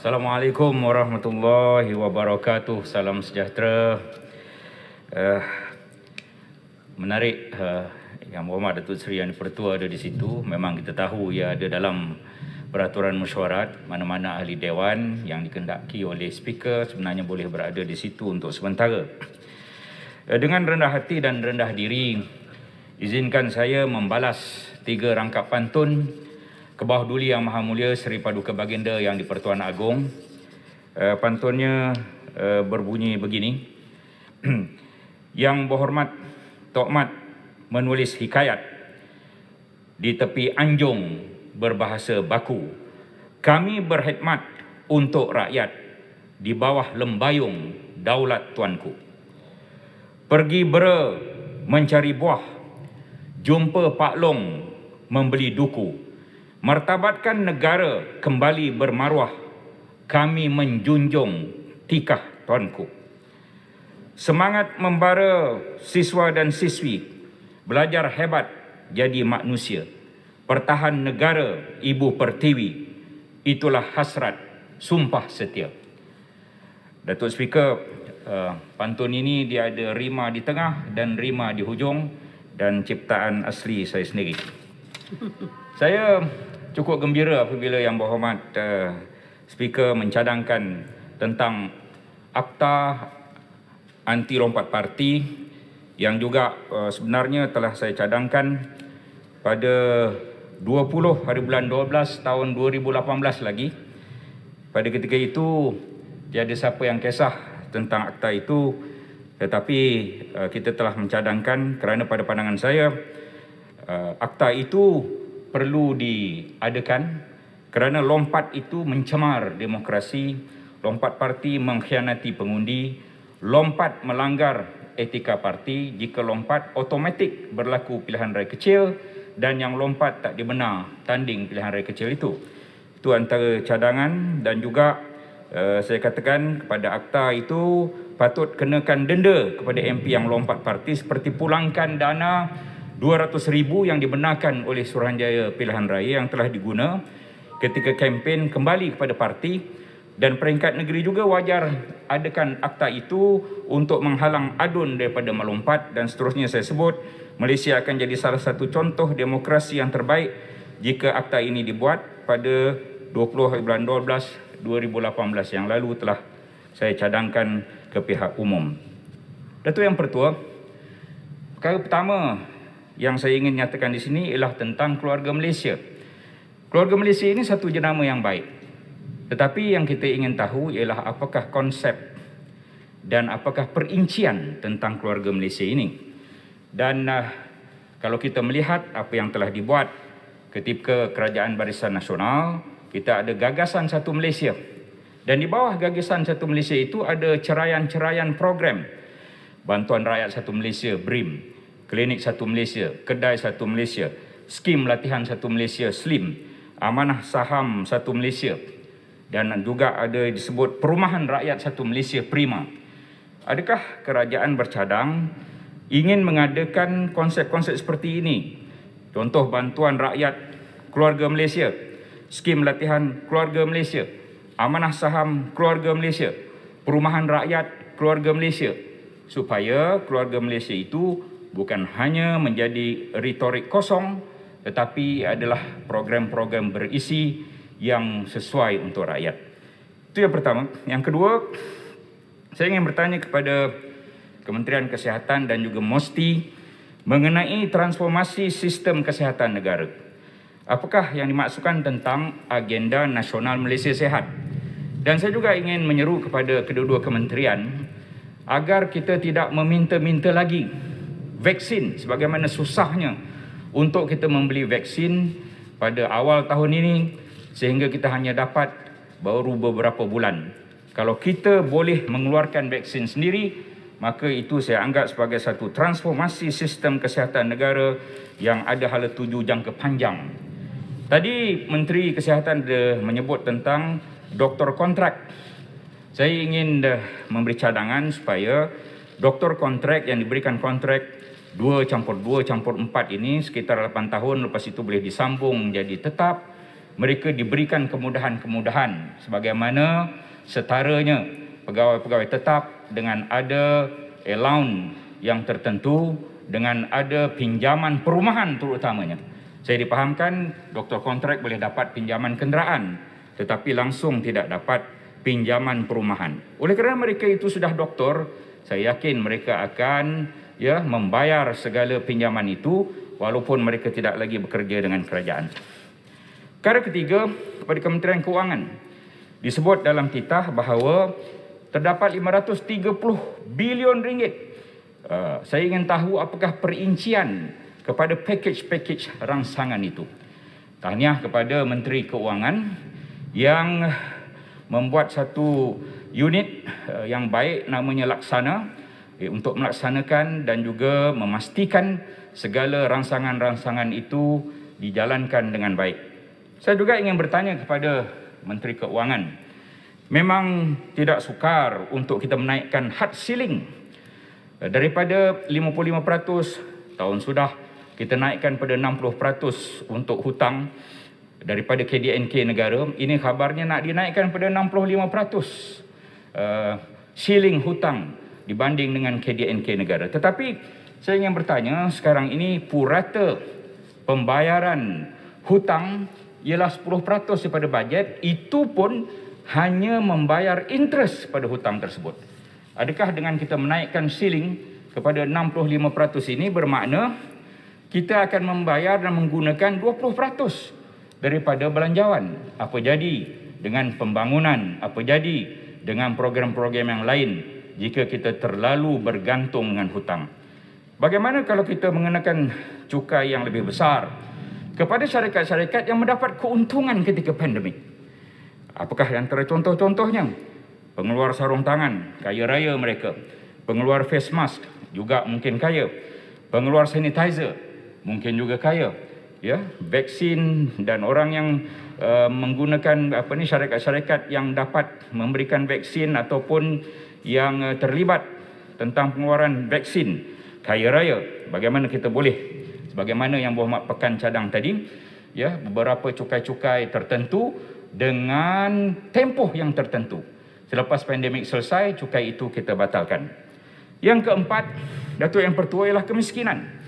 Assalamualaikum warahmatullahi wabarakatuh. Salam sejahtera. Menarik Yang Berhormat Datuk Seri Yang di-Pertua ada di situ. Memang kita tahu ia ada dalam peraturan mesyuarat, mana-mana ahli dewan yang dikehendaki oleh speaker sebenarnya boleh berada di situ untuk sementara. Dengan rendah hati dan rendah diri, izinkan saya membalas 3 rangkap pantun ke bawah Duli Yang Maha Mulia Seri Paduka Baginda Yang di-Pertuan Agong. Pantunnya berbunyi begini. Yang Berhormat Tok Mat menulis hikayat di tepi anjung berbahasa baku. Kami berkhidmat untuk rakyat di bawah lembayung daulat tuanku. Pergi bera mencari buah, jumpa Pak Long membeli duku. Martabatkan negara kembali bermaruah, kami menjunjung tikah tuanku. Semangat membara siswa dan siswi, belajar hebat jadi manusia. Pertahan negara Ibu Pertiwi, itulah hasrat sumpah setia. Datuk Speaker, pantun ini dia ada rima di tengah dan rima di hujung dan ciptaan asli saya sendiri. Saya cukup gembira apabila Yang Berhormat Speaker mencadangkan tentang Akta Anti Lompat Parti yang juga sebenarnya telah saya cadangkan pada 20 hari bulan 12 tahun 2018 lagi. Pada ketika itu tiada siapa yang kisah tentang akta itu, tetapi kita telah mencadangkan kerana pada pandangan saya akta itu perlu diadakan kerana lompat itu mencemar demokrasi, lompat parti mengkhianati pengundi, lompat melanggar etika parti. Jika lompat automatik berlaku pilihan raya kecil dan yang lompat tak dibenar tanding pilihan raya kecil itu. Itu antara cadangan dan juga saya katakan kepada akta itu patut kenakan denda kepada MP yang lompat parti seperti pulangkan dana 200,000 yang dibenarkan oleh Suruhanjaya Pilihan Raya yang telah diguna ketika kempen kembali kepada parti, dan peringkat negeri juga wajar adakan akta itu untuk menghalang adun daripada melompat, dan seterusnya saya sebut Malaysia akan jadi salah satu contoh demokrasi yang terbaik jika akta ini dibuat pada 20 hari bulan 12 2018 yang lalu telah saya cadangkan ke pihak umum. Datuk Yang Pertua, perkara pertama yang saya ingin nyatakan di sini ialah tentang keluarga Malaysia. Keluarga Malaysia ini satu jenama yang baik. Tetapi yang kita ingin tahu ialah apakah konsep dan apakah perincian tentang keluarga Malaysia ini. Dan kalau kita melihat apa yang telah dibuat ketika Kerajaan Barisan Nasional, kita ada gagasan Satu Malaysia. Dan di bawah gagasan Satu Malaysia itu ada ceraian-ceraian program. Bantuan Rakyat Satu Malaysia, BRIM. Klinik Satu Malaysia, Kedai Satu Malaysia, Skim Latihan Satu Malaysia, SLIM, Amanah Saham Satu Malaysia, dan juga ada disebut Perumahan Rakyat Satu Malaysia, Prima. Adakah kerajaan bercadang ingin mengadakan konsep-konsep seperti ini? Contoh bantuan rakyat keluarga Malaysia, Skim Latihan keluarga Malaysia, Amanah Saham keluarga Malaysia, Perumahan Rakyat keluarga Malaysia, supaya keluarga Malaysia itu bukan hanya menjadi retorik kosong, tetapi adalah program-program berisi yang sesuai untuk rakyat. Itu yang pertama. Yang kedua, saya ingin bertanya kepada Kementerian Kesihatan dan juga MOSTI mengenai transformasi sistem kesihatan negara. Apakah yang dimaksudkan tentang agenda nasional Malaysia Sihat? Dan saya juga ingin menyeru kepada kedua-dua kementerian agar kita tidak meminta-minta lagi vaksin sebagaimana susahnya untuk kita membeli vaksin pada awal tahun ini sehingga kita hanya dapat baru beberapa bulan. Kalau kita boleh mengeluarkan vaksin sendiri, maka itu saya anggap sebagai satu transformasi sistem kesihatan negara yang ada hala tuju jangka panjang. Tadi Menteri Kesihatan menyebut tentang doktor kontrak. Saya ingin memberi cadangan supaya doktor kontrak yang diberikan kontrak 2+2+4 ini sekitar 8 tahun, lepas itu boleh disambung menjadi tetap. mereka diberikan kemudahan-kemudahan sebagaimana setaranya pegawai-pegawai tetap dengan ada allowance yang tertentu, dengan ada pinjaman perumahan terutamanya. Saya dipahamkan doktor kontrak boleh dapat pinjaman kenderaan tetapi langsung tidak dapat pinjaman perumahan. Oleh kerana mereka itu sudah doktor, saya yakin mereka akan membayar segala pinjaman itu walaupun mereka tidak lagi bekerja dengan kerajaan. Perkara ketiga, kepada Kementerian Keuangan disebut dalam titah bahawa terdapat 530 bilion ringgit. Saya ingin tahu apakah perincian kepada pakej-pakej rangsangan itu. Tahniah kepada Menteri Keuangan yang membuat satu unit yang baik namanya Laksana untuk melaksanakan dan juga memastikan segala rangsangan-rangsangan itu dijalankan dengan baik. Saya juga ingin bertanya kepada Menteri Keuangan, memang tidak sukar untuk kita menaikkan had ceiling daripada 55% tahun sudah kita naikkan pada 60% untuk hutang daripada KDNK negara. Ini khabarnya nak dinaikkan pada 65% ceiling hutang dibanding dengan KDNK negara. Tetapi saya ingin bertanya, sekarang ini purata pembayaran hutang ialah 10% daripada bajet, itu pun hanya membayar interest pada hutang tersebut. Adakah dengan kita menaikkan ceiling kepada 65% ini bermakna kita akan membayar dan menggunakan 20% daripada belanjawan? Apa jadi dengan pembangunan? Apa jadi dengan program-program yang lain jika kita terlalu bergantung dengan hutang? Bagaimana kalau kita mengenakan cukai yang lebih besar kepada syarikat-syarikat yang mendapat keuntungan ketika pandemik? Apakah antara contoh-contohnya? Pengeluar sarung tangan, kaya raya mereka. Pengeluar face mask, juga mungkin kaya. Pengeluar sanitizer, mungkin juga kaya. Vaksin dan orang yang menggunakan syarikat-syarikat yang dapat memberikan vaksin ataupun yang terlibat tentang pengeluaran vaksin, kaya raya. Bagaimana kita boleh, sebagaimana yang Berhormat Pekan cadang tadi, beberapa cukai-cukai tertentu dengan tempoh yang tertentu. Selepas pandemik selesai, cukai itu kita batalkan. Yang keempat, Datuk Yang Pertua, ialah kemiskinan.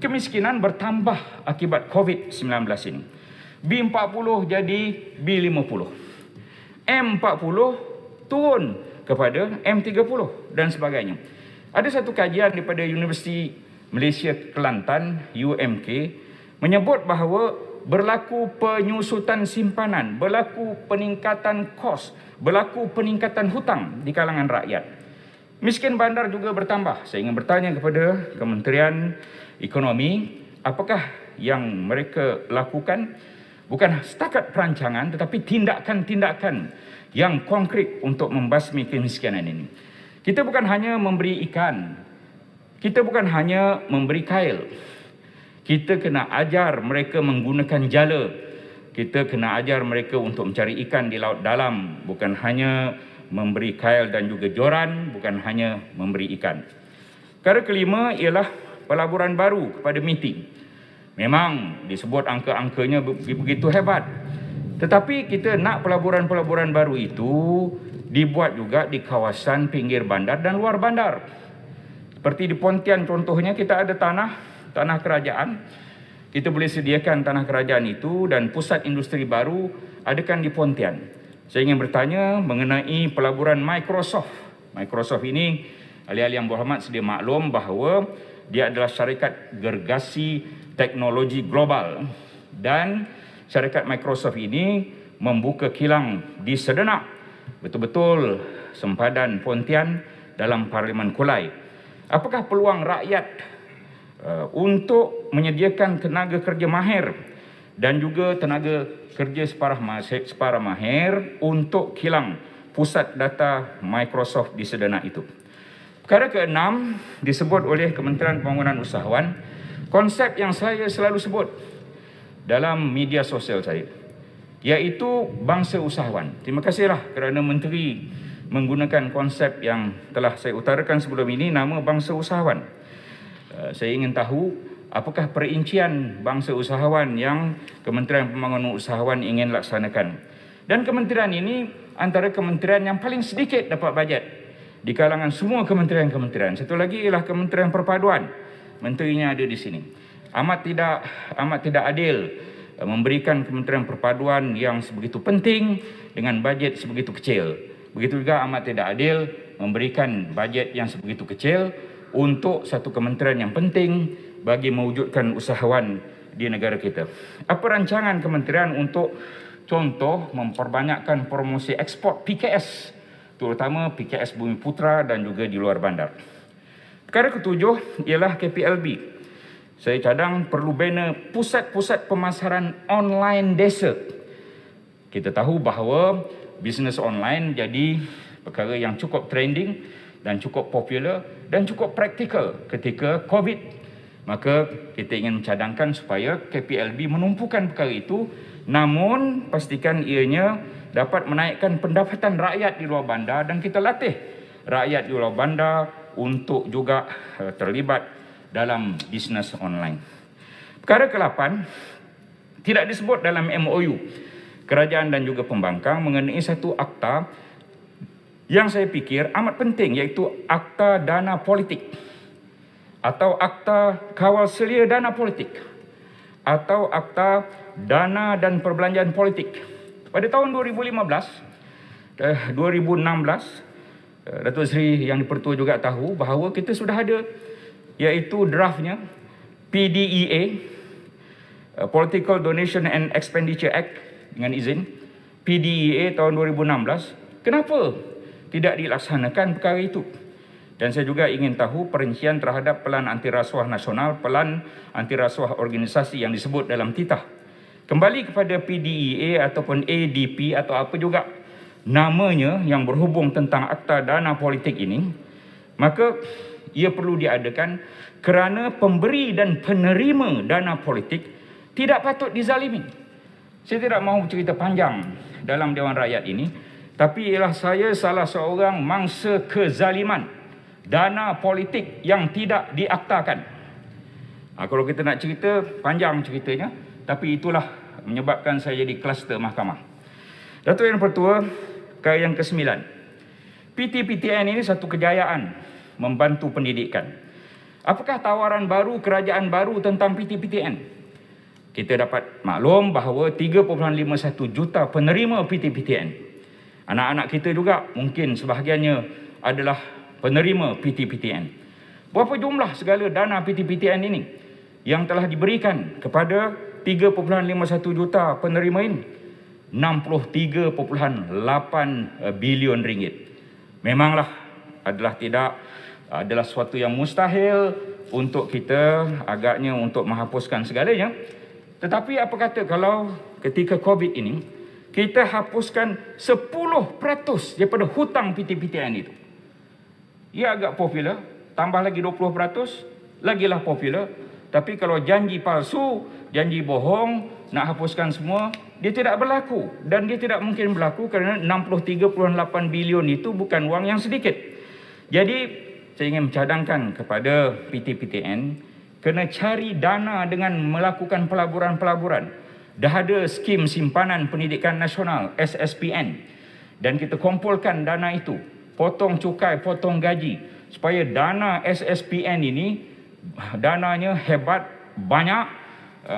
Kemiskinan bertambah akibat COVID-19 ini. B40 jadi B50. M40 turun kepada M30 dan sebagainya. Ada satu kajian daripada Universiti Malaysia Kelantan, UMK, menyebut bahawa berlaku penyusutan simpanan, berlaku peningkatan kos, berlaku peningkatan hutang di kalangan rakyat. Miskin bandar juga bertambah. Saya ingin bertanya kepada Kementerian Ekonomi, apakah yang mereka lakukan bukan setakat perancangan tetapi tindakan-tindakan yang konkret untuk membasmi kemiskinan ini. Kita bukan hanya memberi ikan, kita bukan hanya memberi kail. Kita kena ajar mereka menggunakan jala. Kita kena ajar mereka untuk mencari ikan di laut dalam. Bukan hanya memberi kail dan juga joran. Bukan hanya memberi ikan. Perkara kelima ialah pelaburan baru kepada MITI. Memang disebut angka-angkanya begitu hebat. Tetapi kita nak pelaburan-pelaburan baru itu dibuat juga di kawasan pinggir bandar dan luar bandar. Seperti di Pontian contohnya, kita ada tanah kerajaan. Kita boleh sediakan tanah kerajaan itu dan pusat industri baru adakan di Pontian. Saya ingin bertanya mengenai pelaburan Microsoft. Microsoft ini, ahli-ahli yang berhormat sedia maklum bahawa dia adalah syarikat gergasi teknologi global. Dan syarikat Microsoft ini membuka kilang di Sedenak, betul-betul sempadan Pontian dalam Parlimen Kulai. Apakah peluang rakyat untuk menyediakan tenaga kerja mahir dan juga tenaga kerja separa mahir untuk kilang pusat data Microsoft di Sedenak itu? Perkara keenam disebut oleh Kementerian Pembangunan Usahawan, konsep yang saya selalu sebut dalam media sosial saya, iaitu bangsa usahawan. Terima kasihlah kerana Menteri menggunakan konsep yang telah saya utarakan sebelum ini, nama bangsa usahawan. Saya ingin tahu apakah perincian bangsa usahawan yang Kementerian Pembangunan Usahawan ingin laksanakan. Dan kementerian ini antara kementerian yang paling sedikit dapat bajet di kalangan semua kementerian-kementerian. Satu lagi ialah Kementerian Perpaduan. Menterinya ada di sini. Amat tidak adil memberikan Kementerian Perpaduan yang sebegitu penting dengan bajet sebegitu kecil. Begitu juga amat tidak adil memberikan bajet yang sebegitu kecil untuk satu kementerian yang penting bagi mewujudkan usahawan di negara kita. Apa rancangan kementerian untuk contoh memperbanyakkan promosi ekspor PKS, terutama PKS Bumi Putra dan juga di luar bandar. Perkara ketujuh ialah KPLB. Saya cadang perlu bina pusat-pusat pemasaran online desa. Kita tahu bahawa bisnes online jadi perkara yang cukup trending dan cukup popular dan cukup praktikal ketika COVID. Maka kita ingin mencadangkan supaya KPLB menumpukan perkara itu, namun pastikan ianya dapat menaikkan pendapatan rakyat di luar bandar dan kita latih rakyat di luar bandar untuk juga terlibat dalam bisnes online. Perkara ke-8 tidak disebut dalam MOU kerajaan dan juga pembangkang mengenai satu akta yang saya fikir amat penting, iaitu Akta Dana Politik atau Akta Kawal Selia Dana Politik atau Akta Dana dan Perbelanjaan Politik. Pada tahun 2016, Datuk Seri Yang di-Pertua juga tahu bahawa kita sudah ada iaitu draftnya PDEA, Political Donation and Expenditure Act dengan izin, PDEA tahun 2016. Kenapa tidak dilaksanakan perkara itu? Dan saya juga ingin tahu perincian terhadap Pelan Anti Rasuah Nasional, Pelan Anti Rasuah Organisasi yang disebut dalam titah. Kembali kepada PDEA ataupun ADP atau apa juga namanya yang berhubung tentang Akta Dana Politik ini, maka ia perlu diadakan kerana pemberi dan penerima dana politik tidak patut dizalimi. Saya tidak mahu cerita panjang dalam Dewan Rakyat ini, tapi ialah saya salah seorang mangsa kezaliman dana politik yang tidak diaktakan. Kalau kita nak cerita, panjang ceritanya, tapi itulah menyebabkan saya jadi kluster mahkamah. Datuk Yang Pertua, perkara yang ke-9. PTPTN ini satu kejayaan membantu pendidikan. Apakah tawaran baru kerajaan baru tentang PTPTN? Kita dapat maklum bahawa 3.51 juta penerima PTPTN. Anak-anak kita juga mungkin sebahagiannya adalah penerima PTPTN. Berapa jumlah segala dana PTPTN ini yang telah diberikan kepada 3.51 juta penerima ini? 63.8 bilion ringgit. Memanglah adalah suatu yang mustahil untuk kita agaknya untuk menghapuskan segalanya. Tetapi apa kata kalau ketika COVID ini kita hapuskan 10% daripada hutang PTPTN itu? Ia agak popular, tambah lagi 20%, lagilah popular. Tapi kalau janji palsu, janji bohong, nak hapuskan semua, dia tidak berlaku. Dan dia tidak mungkin berlaku kerana 63.8 bilion itu bukan wang yang sedikit. Jadi, saya ingin mencadangkan kepada PTPTN, kena cari dana dengan melakukan pelaburan-pelaburan. Dah ada skim simpanan pendidikan nasional, SSPN. Dan kita kumpulkan dana itu, potong cukai, potong gaji. Supaya dana SSPN ini, dananya hebat, banyak,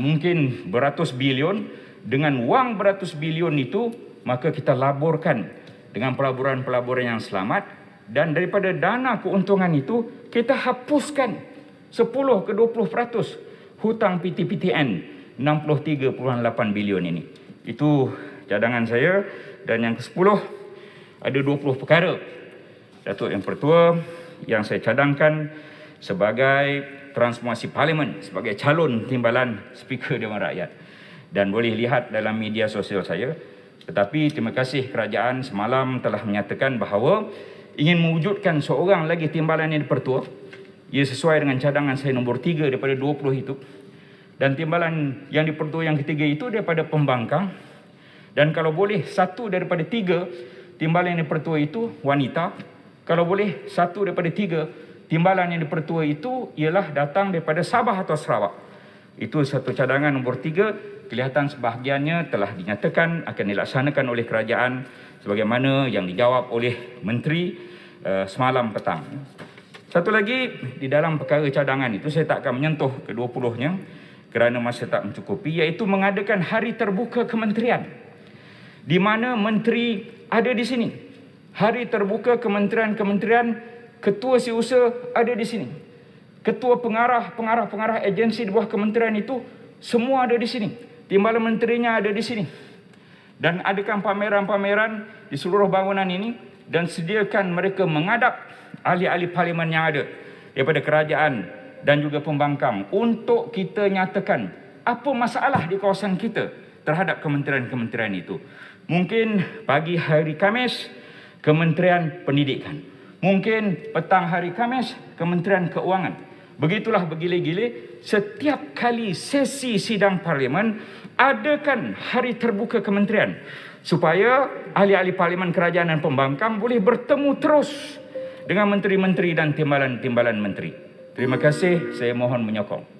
mungkin beratus bilion. Dengan wang beratus bilion itu, maka kita laburkan dengan pelaburan-pelaburan yang selamat. Dan daripada dana keuntungan itu, kita hapuskan 10 ke 20% hutang PTPTN 63.8 bilion ini. Itu cadangan saya. Dan yang ke-10, ada 20 perkara, Datuk Yang Pertua, yang saya cadangkan sebagai transformasi parlimen, sebagai calon timbalan Speaker Dewan Rakyat. Dan boleh lihat dalam media sosial saya. Tetapi terima kasih kerajaan semalam telah menyatakan bahawa ingin mewujudkan seorang lagi timbalan yang dipertua. Ia sesuai dengan cadangan saya nombor 3 daripada 20 itu. Dan timbalan yang dipertua yang ketiga itu daripada pembangkang. Dan kalau boleh 1 daripada 3 timbalan yang dipertua itu wanita. Kalau boleh 1 daripada 3 timbalan yang dipertua itu ialah datang daripada Sabah atau Sarawak. Itu satu cadangan. Nombor 3, kelihatan sebahagiannya telah dinyatakan akan dilaksanakan oleh kerajaan sebagaimana yang dijawab oleh Menteri semalam petang. Satu lagi, di dalam perkara cadangan itu saya tak akan menyentuh ke-20-nya kerana masa tak mencukupi, iaitu mengadakan hari terbuka kementerian di mana menteri ada di sini. Hari terbuka kementerian-kementerian, ketua setiausaha ada di sini. Ketua pengarah agensi di bawah kementerian itu semua ada di sini. Timbalan menterinya ada di sini. Dan adakan pameran-pameran di seluruh bangunan ini dan sediakan mereka menghadap ahli-ahli parlimen yang ada daripada kerajaan dan juga pembangkang untuk kita nyatakan apa masalah di kawasan kita terhadap kementerian-kementerian itu. Mungkin pagi hari Khamis, Kementerian Pendidikan. Mungkin petang hari Khamis, Kementerian Keuangan. Begitulah bergile-gile, setiap kali sesi sidang parlimen, adakan hari terbuka kementerian. Supaya ahli-ahli parlimen kerajaan dan pembangkang boleh bertemu terus dengan menteri-menteri dan timbalan-timbalan menteri. Terima kasih, saya mohon menyokong.